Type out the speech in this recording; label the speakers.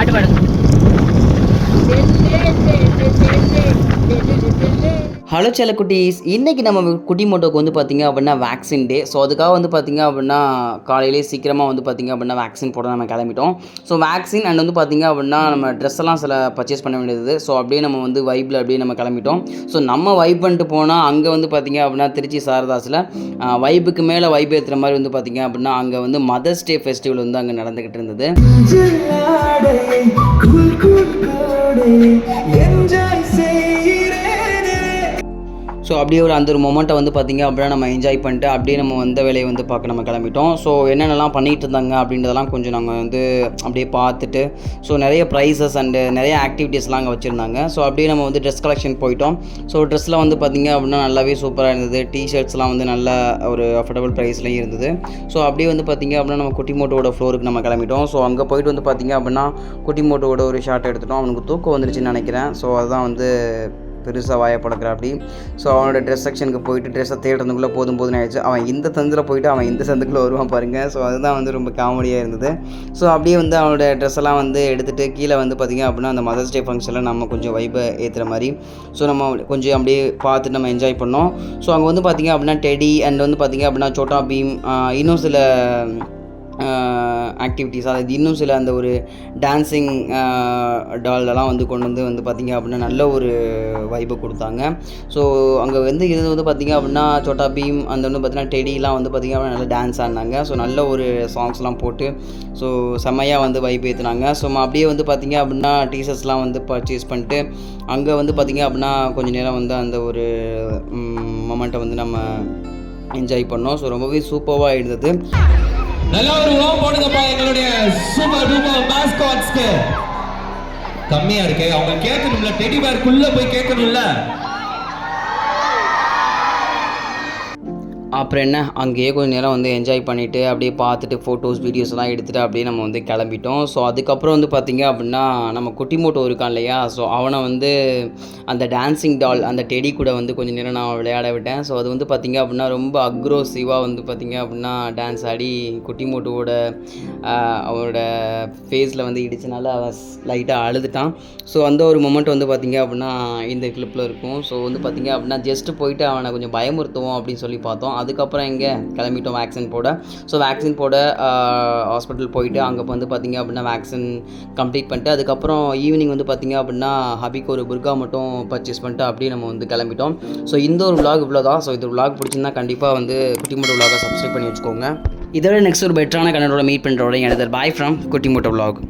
Speaker 1: பாட்டு பாடுங்க.
Speaker 2: ஹலோ செல்லக்குட்டீஸ், இன்றைக்கி நம்ம குட்டி மோட்டோக்கு வந்து பார்த்திங்க அப்படின்னா வேக்சின் டே. ஸோ அதுக்காக வந்து பார்த்திங்க அப்படின்னா காலையிலே சீக்கிரமாக வந்து பார்த்திங்க அப்படின்னா வேக்சின் போட நம்ம கிளம்பிட்டோம். ஸோ வேக்சின் அண்ட் வந்து பார்த்திங்க அப்படின்னா நம்ம ட்ரெஸ் எல்லாம் சில பர்ச்சேஸ் பண்ண வேண்டியது. ஸோ அப்படியே நம்ம வந்து வைப்பில் அப்படியே நம்ம கிளம்பிட்டோம். ஸோ நம்ம வைப் பண்ணிட்டு போனால் அங்கே வந்து பார்த்திங்க அப்படின்னா திருச்சி சாரதாஸில் வைப்புக்கு மேலே வைப் ஏற்றுற மாதிரி வந்து பார்த்திங்க அப்படின்னா அங்கே வந்து மதர்ஸ் டே ஃபெஸ்டிவல் வந்து அங்கே நடந்துக்கிட்டு இருந்தது. ஸோ அப்படியே அந்த ஒரு மொமெண்ட்டை வந்து பார்த்திங்க அப்படின்னா நம்ம என்ஜாய் பண்ணிட்டு அப்படியே நம்ம வந்த வேலையை வந்து பார்க்க நம்ம கிளம்பிட்டோம். ஸோ என்னென்னலாம் பண்ணிகிட்டு இருந்தாங்க அப்படின்றதெல்லாம் கொஞ்சம் நாங்கள் வந்து அப்படியே பார்த்துட்டு, ஸோ நிறைய ப்ரைஸஸ் அண்டு நிறைய ஆக்டிவிட்டீஸ்லாம் அங்கே வச்சுருந்தாங்க. ஸோ அப்படியே நம்ம வந்து ட்ரெஸ் கலெக்ஷன் போயிட்டோம். ஸோ ட்ரெஸ்லாம் வந்து பார்த்திங்க அப்படின்னா நல்லாவே சூப்பராக இருந்தது. டிஷர்ட்ஸ்லாம் வந்து நல்ல ஒரு அஃபோர்டபுள் ப்ரைஸ்லேயும் இருந்தது. ஸோ அப்படியே வந்து பார்த்திங்க அப்படின்னா நம்ம குட்டி மோட்டோட ஃப்ளோருக்கு நம்ம கிளம்பிட்டோம். ஸோ அங்கே போயிட்டு வந்து பார்த்திங்க அப்படின்னா குட்டி மோட்டோட ஒரு ஷார்ட் எடுத்துட்டோம். அவனுக்கு தூக்கம் வந்துருச்சுன்னு நினைக்கிறேன். ஸோ அதுதான் வந்து பெருசாக வாயை பழக்கிற அப்படி. ஸோ அவனோட ட்ரெஸ் செக்ஷனுக்கு போயிட்டு ட்ரெஸ்ஸை தேடுறதுக்குள்ளே போதும்னு ஆயிடுச்சு. அவன் இந்த சந்தில் போயிட்டு அவன் இந்த சந்துக்குள்ளே வருவான் பாருங்கள். ஸோ அதுதான் வந்து ரொம்ப காமெடியாக இருந்தது. ஸோ அப்படியே வந்து அவனோட ட்ரெஸ்ஸெல்லாம் வந்து எடுத்துகிட்டு கீழே வந்து பார்த்திங்க அப்படின்னா அந்த மதர்ஸ் டே ஃபங்க்ஷனில் நம்ம கொஞ்சம் வைப்பை ஏற்றுற மாதிரி ஸோ நம்ம கொஞ்சம் அப்படியே பார்த்துட்டு நம்ம என்ஜாய் பண்ணோம். ஸோ அங்கே வந்து பார்த்திங்க அப்படின்னா டெடி அண்ட் வந்து பார்த்திங்க அப்படின்னா சோட்டா பீம், இன்னும் சில ஆக்டிவிட்டீஸ், அதாவது இன்னும் சில அந்த ஒரு டான்ஸிங் டாலெல்லாம் வந்து கொண்டு வந்து பார்த்திங்க அப்படின்னா நல்ல ஒரு வைப்பை கொடுத்தாங்க. ஸோ அங்கே வந்து இது வந்து பார்த்திங்க அப்படின்னா சோட்டா பீம் அந்த வந்து பார்த்திங்கன்னா டெடிலாம் வந்து பார்த்திங்க அப்படின்னா நல்லா டான்ஸ் ஆடினாங்க. ஸோ நல்ல ஒரு சாங்ஸ்லாம் போட்டு ஸோ செம்மையாக வந்து வைப் ஏற்றுனாங்க. ஸோ அப்படியே வந்து பார்த்திங்க அப்படின்னா டீஷர்ட்ஸ்லாம் வந்து பர்ச்சேஸ் பண்ணிட்டு அங்கே வந்து பார்த்திங்க அப்படின்னா கொஞ்சம் நேரம் வந்து அந்த ஒரு மொமெண்ட்டை வந்து நம்ம என்ஜாய் பண்ணோம். ஸோ ரொம்பவே சூப்பராக இருந்தது.
Speaker 3: நல்ல ஒரு உணவு போடுங்கப்பா எங்களுடைய சூப்பர் டூப்பர் மாஸ்காட்ஸ்க்கு. கம்மியா இருக்கு, அவங்க கேட்கணும்ல, டெடி பேர்க்குள்ள போய் கேட்கணும்ல.
Speaker 2: அப்புறம் என்ன, அங்கேயே கொஞ்சம் நேரம் வந்து என்ஜாய் பண்ணிவிட்டு அப்படியே பார்த்துட்டு ஃபோட்டோஸ் வீடியோஸ்லாம் எடுத்துகிட்டு அப்படியே நம்ம வந்து கிளம்பிட்டோம். ஸோ அதுக்கப்புறம் வந்து பார்த்திங்க அப்படின்னா நம்ம குட்டி மோட்டோ இருக்கான் இல்லையா, ஸோ அவனை வந்து அந்த டான்ஸிங் டால் அந்த டெடி கூட வந்து கொஞ்சம் நேரம் நான் விளையாட விட்டேன். ஸோ அது வந்து பார்த்திங்க அப்படின்னா ரொம்ப அக்ரோசிவாக வந்து பார்த்திங்க அப்படின்னா டான்ஸ் ஆடி குட்டி மோட்டோவோட அவனோட ஃபேஸில் வந்து இடிச்சனால அவன் லைட்டாக அழுதுட்டான். ஸோ அந்த ஒரு மொமெண்ட் வந்து பார்த்திங்க அப்படின்னா இந்த கிளிப்பில் இருக்கும். ஸோ வந்து பார்த்திங்க அப்படின்னா ஜஸ்ட்டு போயிட்டு அவனை கொஞ்சம் பயமுறுத்துவோம் அப்படின்னு சொல்லி பார்த்தோம். அதுக்கப்புறம் எங்கே கிளம்பிட்டோம் வேக்சின் போட. ஸோ வேக்சின் போட ஹாஸ்பிட்டல் போயிட்டு அங்கே வந்து பார்த்திங்க அப்படின்னா வேக்சின் கம்ப்ளீட் பண்ணிட்டு அதுக்கப்புறம் ஈவினிங் வந்து பார்த்திங்க அப்படின்னா ஹபிக்கு ஒரு புர்கா மட்டும் பர்ச்சேஸ் பண்ணிட்டு அப்படியே நம்ம வந்து கிளம்பிட்டோம். ஸோ இந்த ஒரு விலாக் இவ்வளோ தான். ஸோ இந்த விலாக் பிடிச்சிருந்தா கண்டிப்பாக வந்து குட்டி மோட்டோ விலாகை சப்ஸ்கிரைப் பண்ணி வச்சுக்கோங்க. இதோட நெக்ஸ்ட் ஒரு பெட்டரான கண்டனோட மீட் பண்ணுறோட எனது பாய் ஃப்ரம் குட்டி மோட்டோ விலாக்.